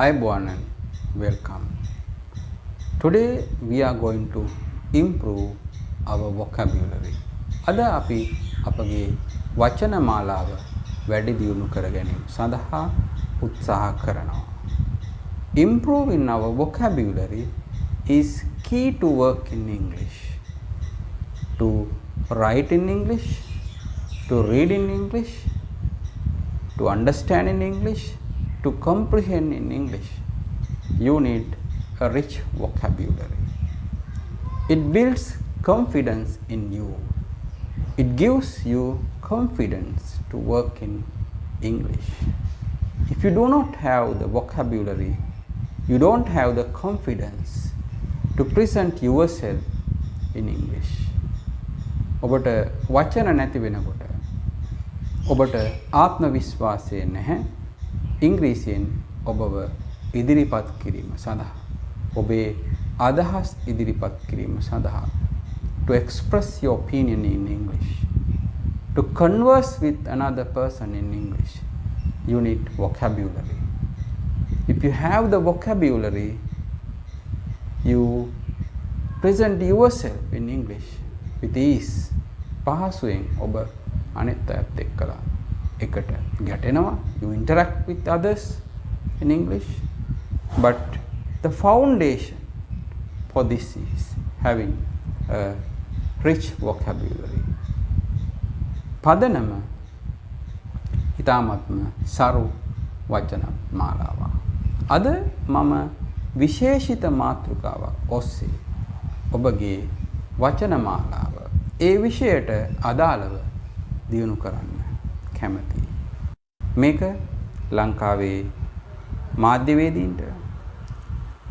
Hi Buan and welcome. Today we are going to improve our vocabulary. අද අපි අපගේ වචන මාලාව වැඩි දියුණු කර ගැනීම සඳහා උත්සාහ කරනවා. Improving our vocabulary is key to work in English. To write in English, to read in English, to understand in English, to comprehend in English, you need a rich vocabulary. It builds confidence in you. It gives you confidence to work in English. If you do not have the vocabulary, you don't have the confidence to present yourself in English. ඔබට වචන නැති වෙනකොට ඔබට ආත්ම විශ්වාසය නැහැ ඉංග්‍රීසියෙන් ඔබව ඉදිරිපත් කිරීම සඳහා ඔබේ අදහස් ඉදිරිපත් කිරීම සඳහා to express your opinion in English, to converse with another person in English, you need vocabulary. If you have the vocabulary, you present yourself in English with ease. පහසුවෙන් ඔබ අනිත් අයත් එක්කලා එකට ගැටෙනවා. You interact with others in English. But the foundation for this is having a rich vocabulary. පදනම ඉතාමත්ම සරු වචන මාලාවක්. අද මම විශේෂිත මාතෘකාවක් ඔස්සේ ඔබගේ වචන මාලාව ඒ විෂයට අදාළව දියුණු කරන්න කැමතියි. මේක ලංකාවේ මාධ්‍යවේදීන්ට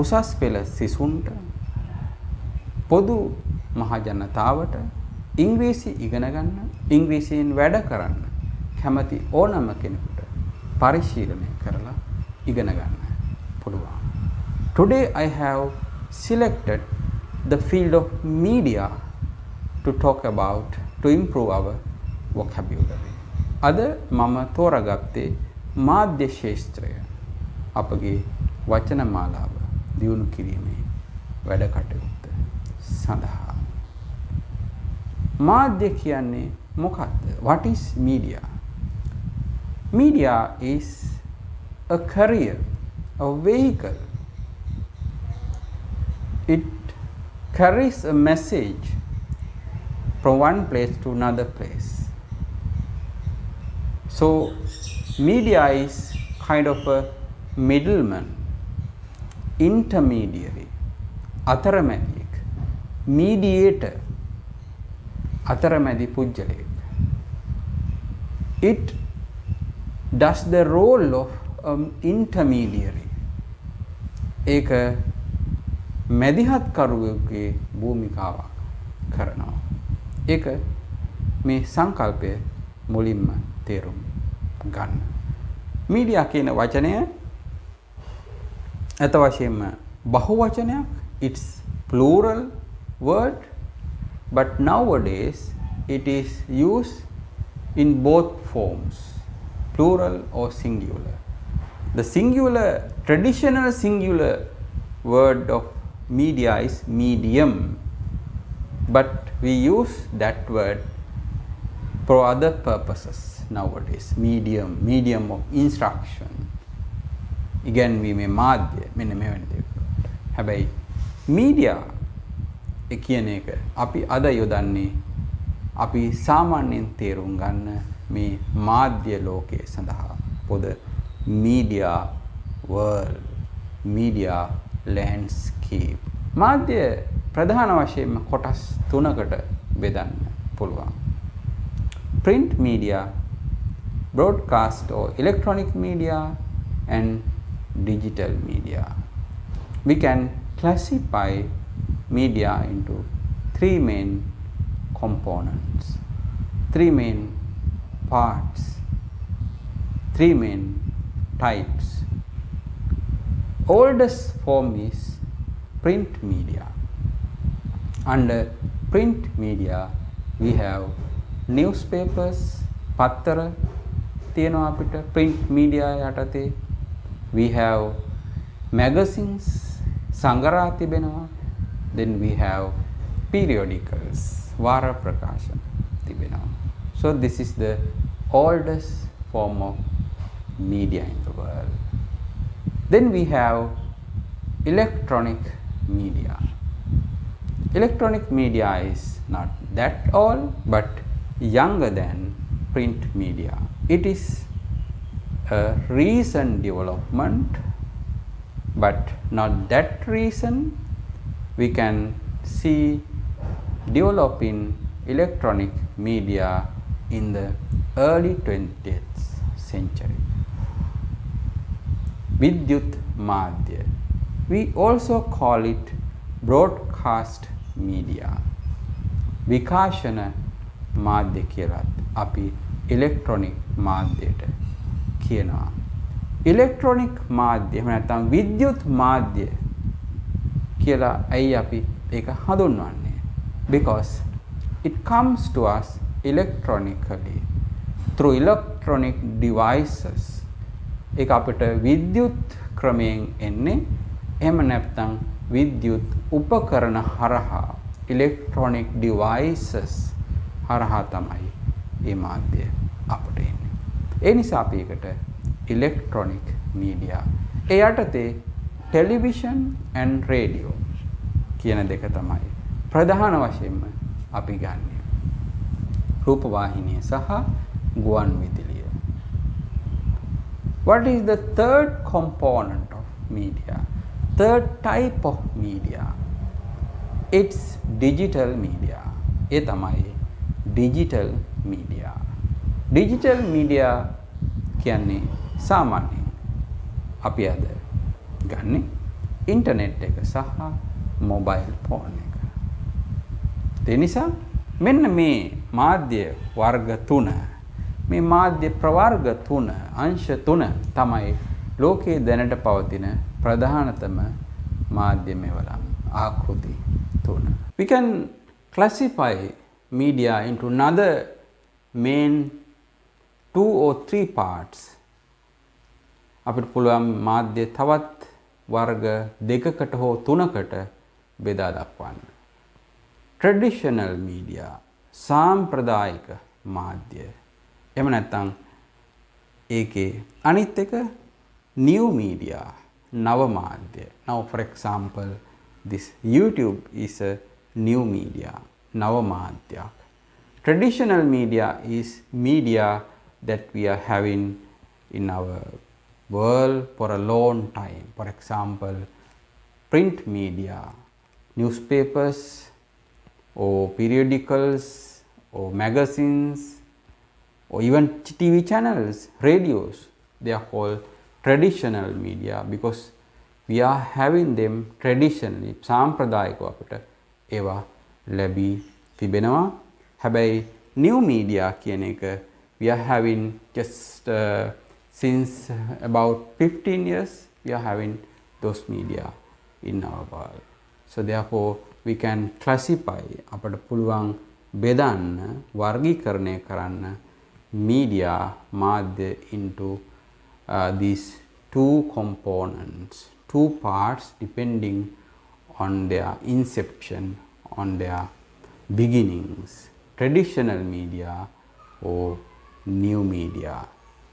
උසස් පෙළ සිසුන්ට පොදු මහ ජනතාවට ඉංග්‍රීසි ඉගෙන ගන්න ඉංග්‍රීසියෙන් වැඩ කරන්න කැමති ඕනම කෙනෙකුට පරිශීලනය කරලා ඉගෙන ගන්න පුළුවන්. Today I have selected the field of media to talk about to improve our vocabulary. අද මම තෝරාගත්තේ මාධ්‍ය ශාස්ත්‍රය අපගේ වචන මාලාව දියුණු කිරීමේ වැඩ කටයුත්ත සඳහා. මාධ්‍ය කියන්නේ මොකක්ද? What is media? Media is a career, a vehicle. It carries a message from one place to another place. So media is kind of a middleman, intermediary, අතරමැදියෙක්, mediator, අතරමැදි පුජ්‍යලයෙක්. It does the role of an intermediary. ඒක මැදිහත් කරුවෙකුගේ භූමිකාවක් කරනවා. ඒක මේ සංකල්පය මුලින්ම තේරුම් ගන්න. Media කියන වචනය අත වශයෙන්ම බහුවචනයක්. It's plural word, but nowadays it is used in both forms, plural or singular. The singular, traditional singular word of media is medium, but we use that word for other purposes nowadays. Medium of instruction. ඉගැන්වීමේ මාධ්‍ය මෙන්න මෙවැනි දෙයක්. හැබැයි media කියන එක අපි අද යොදන්නේ අපි සාමාන්‍යයෙන් තේරුම් ගන්න මේ මාධ්‍ය ලෝකයේ සඳහා. පොද media world, media landscape. මාධ්‍ය ප්‍රධාන වශයෙන්ම කොටස් තුනකට බෙදන්න පුළුවන්. Print media, broadcast or electronic media, and digital media. We can classify media into three main components, three main parts, three main types. Oldest form is print media. Under print media we have newspapers, පත්තර තියෙනවා අපිට print media යටතේ. We have magazines, සංගරා තිබෙනවා. Then we have periodicals, වාර ප්‍රකාශන තිබෙනවා. So this is the oldest form of media in the world. Then we have electronic media. Electronic media is not that old but younger than print media. It is a recent development, but not that recent. We can see developing electronic media in the early 20th century. Vidyut Madhya. We also call it broadcast media. විකාශන මාධ්‍ය කියලත් අපි ඉලෙක්ට්‍රොනික මාධ්‍යයට කියනවා. ඉලෙක්ට්‍රොනික මාධ්‍ය එහෙම නැත්නම් විද්‍යුත් මාධ්‍ය කියලා ඇයි අපි ඒක හඳුන්වන්නේ? Because it comes to us electronically through electronic devices. ඒක අපිට විද්‍යුත් ක්‍රමයෙන් එන්නේ. එහෙම නැත්නම් විද්‍යුත් උපකරණ හරහා electronic devices හරහා තමයි මේ මාධ්‍ය අපට එන්නේ. ඒ නිසා අපි ඒකට electronic media. ඒ යටතේ television and radio කියන දෙක තමයි ප්‍රධාන වශයෙන්ම අපි ගන්නෙ. රූපවාහිනිය සහ ගුවන් විදුලිය. What is the third component of media? Third type of media. It's digital media. ඒ තමයි digital media. Digital media කියන්නේ සාමාන්‍යයෙන් අපි අද ගන්නේ ඉන්ටර්නෙට් එක සහ මොබයිල් ෆෝන් එක. ඒ නිසා මෙන්න මේ මාධ්‍ය වර්ග තුන, මේ මාධ්‍ය ප්‍රවර්ග තුන, අංශ තුන තමයි ලෝකයේ දැනට පවතින ප්‍රධානතම මාධ්‍ය මෙවලම් ආකෘති තුන. We can classify media into another main 2 or 3 parts. අපිට පුළුවන් මාධ්‍ය තවත් වර්ග දෙකකට හෝ තුනකට බෙදා දක්වන්න. Traditional media, සාම්ප්‍රදායික මාධ්‍ය. එහෙම නැත්නම් ඒකේ අනිත් එක new media, නව මාධ්‍ය. Now for example, this YouTube is a new media, නව මාධ්‍යයක්. Traditional media is media that we are having in our world for a long time. For example, print media, newspapers or periodicals or magazines or even TV channels, radios. They are called traditional media because we are having them traditionally. සාම්ප්‍රදායිකව අපිට ඒවා ලැබී තිබෙනවා. හැබැයි new media කියන එක we are having just since about 15 years we are having those media in our world. So therefore we can classify අපට පුළුවන් බෙදන්න වර්ගීකරණය කරන්න media මාධ්‍ය into these two components, two parts depending on their inception, on their beginnings, traditional media or new media.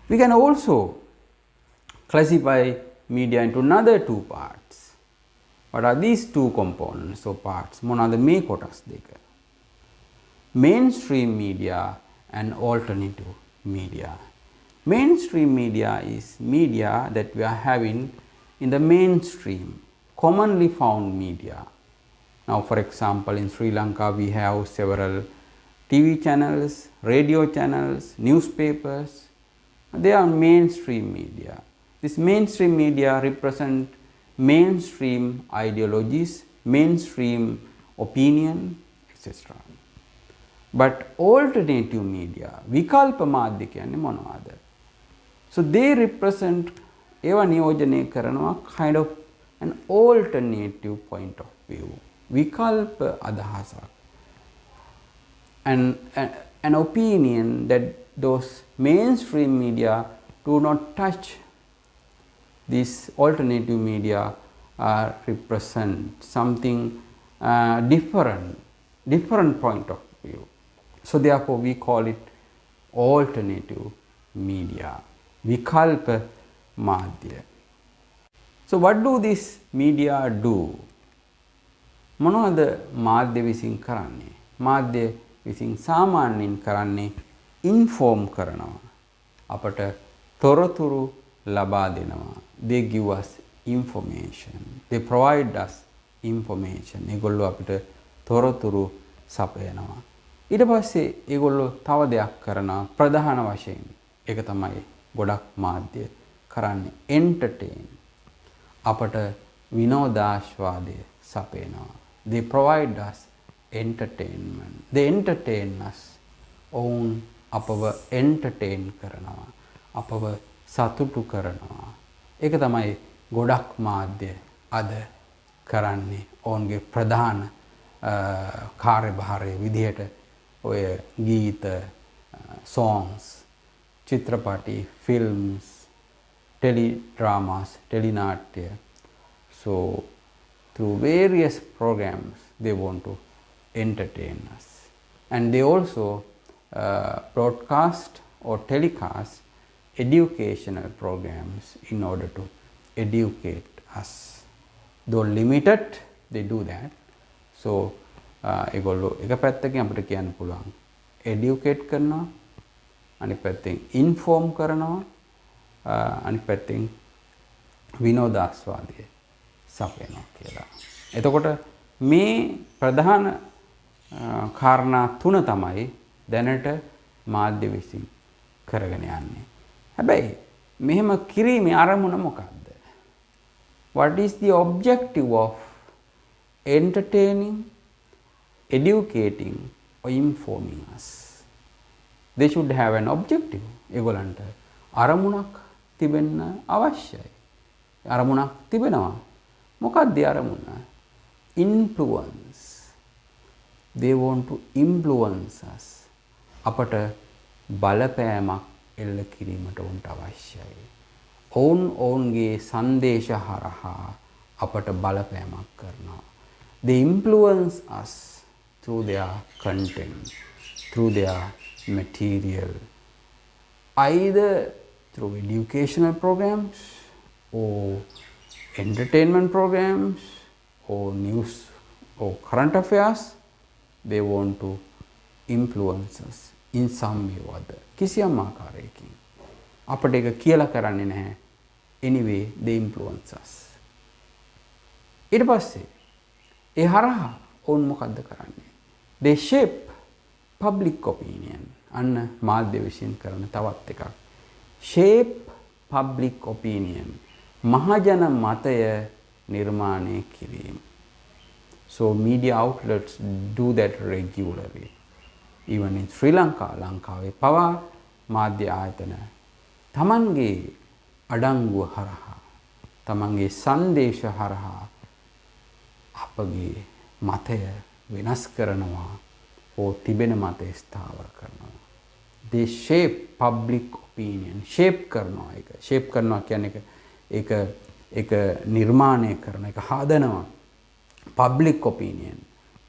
We can also classify media into another 2 parts. What are these 2 components or parts? මොනවාද මේ කොටස් දෙක? Mainstream media and alternative media. Mainstream media is media that we are having in the mainstream, commonly found media. Now for example, in Sri Lanka we have several TV channels, radio channels, newspapers. They are mainstream media. This mainstream media represent mainstream ideologies, mainstream opinion, etc. But alternative media, විකල්ප මාධ්‍ය කියන්නේ මොනවද? So they represent ඒවා නියෝජනය කරනවා kind of an alternative point of view. විකල්ප අදහසක්. And an opinion that those mainstream media do not touch This alternative media represent something different point of view. So therefore we call it alternative media, vikalpa madhya. So what do this media do? මොනවද මාධ්‍ය විසින් කරන්නේ? මාධ්‍ය විසින් සාමාන්‍යයෙන් කරන්නේ inform කරනවා. අපට තොරතුරු ලබා දෙනවා. They give us information. They provide us information. ඒගොල්ලෝ අපිට තොරතුරු සපයනවා. ඊට පස්සේ ඒගොල්ලෝ තව දෙයක් කරනවා ප්‍රධාන වශයෙන්. ඒක තමයි ගොඩක් මාධ්‍ය කරන්නේ entertain. අපට විනෝදාස්වාදය සපයනවා. They provide us entertainment. They entertain us. ඔවුන් අපව entertain කරනවා. අපව සතුටු කරනවා. ඒක තමයි ගොඩක් මාධ්‍ය අද කරන්නේ. ඔවුන්ගේ ප්‍රධාන කාර්යභාරය විදිහට ඔය ගීත, songs, චිත්‍රපටි, films, teledramas, teleනාට්‍ය. So through various programs they want to entertain us, and they also broadcast or telecast educational programs in order to educate us. Though limited, they do that. So ඒගොල්ලෝ එක පැත්තකින් අපිට කියන්න පුළුවන් educate කරනවා, අනිත් පැත්තෙන් inform කරනවා, අනිත් පැත්තෙන් විනෝදාස්වාදය සපයනවා කියලා. එතකොට මේ ප්‍රධාන කාරණා තුන තමයි දැනට මාධ්‍ය විසින් කරගෙන යන්නේ. හැබැයි මෙහෙම කිරීමේ අරමුණ මොකක්ද? What is the objective of entertaining, educating or informing us? They should have an objective. ඒගොල්ලන්ට අරමුණක් තිබෙන්න අවශ්‍යයි. අරමුණක් තිබෙනවා. මොකක්ද අරමුණ? Influence. They want to influence us. අපට බලපෑමක් එල්ල කිරීමට උන්ට අවශ්‍යයි. ඔවුන්ගේ සංදේශ හරහා අපට බලපෑමක් කරනවා. They influence us through their content, through their material, either through educational programs or entertainment programs or news or current affairs. They want to influence us in some way or other. කිසියම් ආකාරයකින් අපට ඒක කියලා කරන්නේ නැහැ. Anyway, they influence us. ඊට පස්සේ ඒ හරහා ඔවුන් මොකද්ද කරන්නේ? They shape public opinion. අන්න මාධ්‍ය විසින් කරන තවත් එකක්. Shape public opinion. මහජන මතය නිර්මාණය කිරීම. So media outlets do that regularly. Even in Sri Lanka, ලංකාවේ පවා මාධ්‍ය ආයතන තමන්ගේ අඩංගුව හරහා, තමන්ගේ සංදේශ හරහා අපගේ මතය වෙනස් කරනවා, හෝ තිබෙන මතය ස්ථාවර කරනවා. They shape public opinion. shape කරනවා එක. shape කරනවා කියන්නේ ඒක නිර්මාණය කරන එක, හදනවා. public opinion,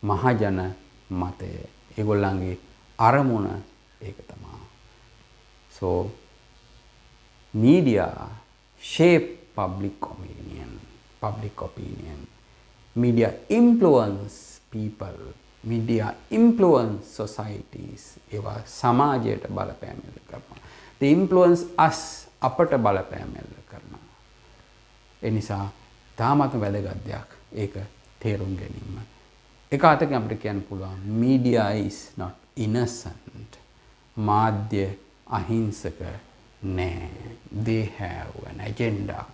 මහජන මතය. ඒගොල්ලන්ගේ අරමුණ ඒක තමයි. So media shape public opinion. Media influence people. Media influence societies. ඒවා සමාජයට බලපෑම් එල්ල කරනවා. They influence us. අපට බලපෑම් එල්ල කරනවා. ඒ නිසා තාමත් වැදගත් දෙයක් ඒක තේරුම් ගැනීම. එක අතකින් අපිට කියන්න පුළුවන් media is not innocent. මාධ්‍ය අහිංසක නෑ. They have an agenda.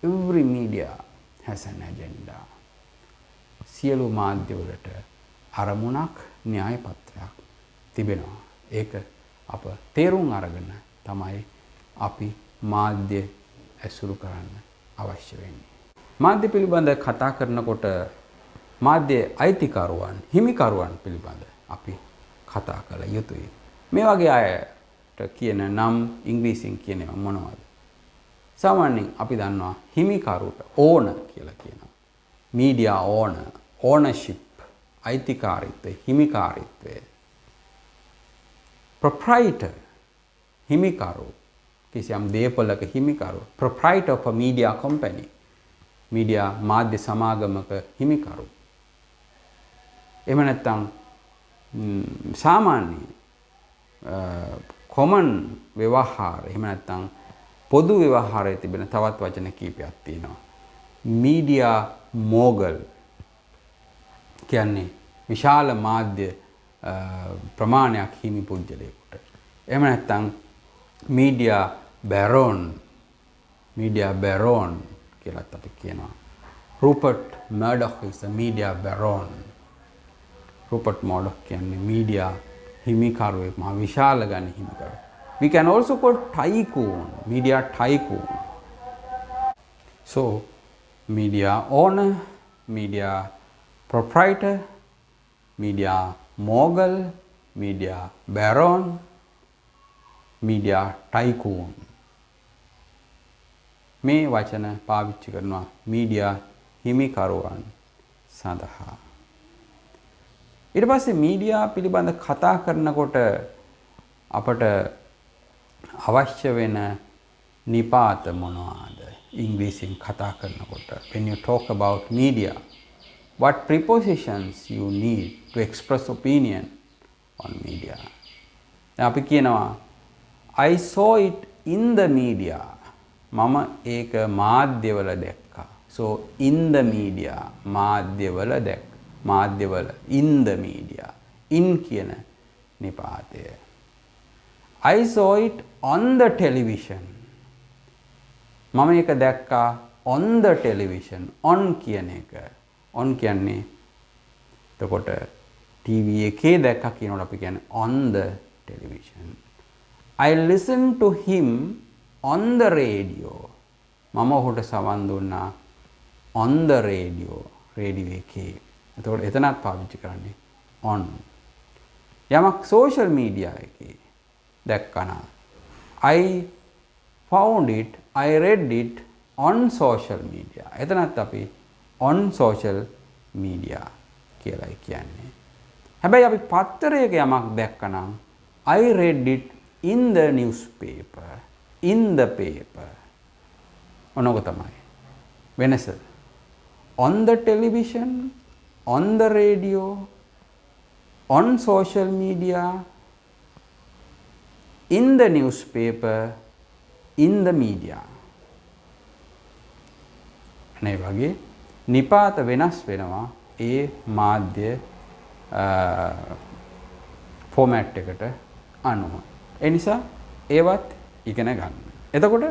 Every media has an agenda. සියලු මාධ්‍ය වලට අරමුණක්, න්‍යාය පත්‍රයක් තිබෙනවා. ඒක අප තේරුම් අරගෙන තමයි අපි මාධ්‍ය ඇසුරු කරන්න අවශ්‍ය වෙන්නේ. මාධ්‍ය පිළිබඳ කතා කරනකොට මාධ්‍ය අයිතිකරුවන්, හිමිකරුවන් පිළිබඳ අපි කතා කළ යුතුයි. මේ වගේ අයට කියන නම් ඉංග්‍රීසියෙන් කියනවා මොනවද? සාමාන්‍යයෙන් අපි දන්නවා හිමිකරුට ඕන කියලා කියනවා. මීඩියා ඕන, ඕනර්ෂිප්, අයිතිකාරීත්වය, හිමිකාරීත්වය. ප්‍රොප්‍රයිටර් හිමිකරු කිසියම් දේපොළක හිමිකරු. ප්‍රොප්‍රයිටර් of a media company. Media මාධ්‍ය සමාගමක හිමිකරු. එහෙම නැත්නම් සාමාන්‍ය කොමන් ව්‍යවහාර එහෙම නැත්නම් පොදු ව්‍යවහාරයේ තිබෙන තවත් වචන කීපයක් තියෙනවා. මීඩියා මෝගල් කියන්නේ විශාල මාධ්‍ය ප්‍රමාණයක් හිමි පුද්ගලයෙකුට. එහෙම නැත්නම් මීඩියා බැරෝන් කියලාත් අපි කියනවා. රූපර්ට් මර්ඩොක් is a media baron. රූපර්ට් මර්ඩොක් කියන්නේ මීඩියා හිමිකරුවෙක්, මහා විශාල ගණන් හිමිකරුවෙක්. We can also call tycoon, media tycoon. So, media owner, media proprietor, media mogul, media baron, media tycoon. මේ වචන පාවිච්චි කරනවා මීඩියා හිමිකරුවන් සඳහා. ඊට පස්සේ මීඩියා පිළිබඳ කතා කරනකොට අපට අවශ්‍ය වෙන නිපාත මොනවාද? ඉංග්‍රීසියෙන් කතා කරනකොට when you talk about media, what prepositions you need to express opinion on media? දැන් අපි කියනවා I saw it in the media. මම ඒක මාධ්‍යවල දැක්කා. So in the media මාධ්‍යවල මාධ්‍යවල in the media in කියන නිපාතය. I saw it on the television. මම ඒක දැක්කා on the television. on කියන එක. on කියන්නේ එතකොට TV එකේ දැක්කා කියනකොට අපි කියන්නේ on the television. I listened to him on the radio. මම ඔහුට සවන් දුන්නා on the radio. රේඩියෝ එකේ. එතකොට එතනත් පාවිච්චි කරන්නේ on. යමක් social media එකේ දැක්කනා I found it, I read it on social media. එතනත් අපි on social media කියලා කියන්නේ. හැබැයි අපි පත්තරයක යමක් දැක්කනම් I read it in the newspaper, in the paper. ඔනෝක තමයි වෙනස. On the television, on the radio, on social media, in the newspaper, in the media. අනේ වගේ නිපාත වෙනස් වෙනවා ඒ මාධ්‍ය ෆෝමැට් එකට අනුව. ඒ නිසා ඒවත් ඉගෙන ගන්න. එතකොට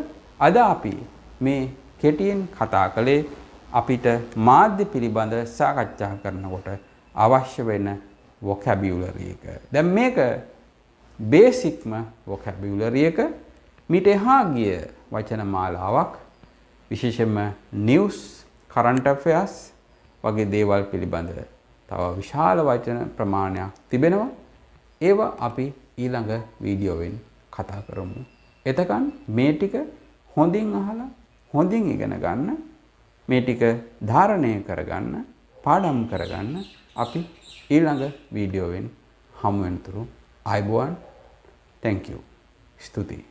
අද අපි මේ කෙටියෙන් කතා කළේ අපිට මාධ්‍ය පිළිබඳ සාකච්ඡා කරනකොට අවශ්‍ය වෙන vocabulary එක. දැන් මේක බේසික්ම vocabulary එක. මිට එහා ගිය වචන මාලාවක් විශේෂයෙන්ම news, current affairs වගේ දේවල් පිළිබඳ තව විශාල වචන ප්‍රමාණයක් තිබෙනවා. ඒවා අපි ඊළඟ වීඩියෝවෙන් කතා කරමු. එතකන් මේ ටික හොඳින් අහලා හොඳින් ඉගෙන ගන්න. මේ ටික ධාරණය කරගන්න, පාඩම් කරගන්න. අපි ඊළඟ වීඩියෝවෙන් හමු වෙනතුරු ආයුබෝවන්. Thank you. ස්තුතියි.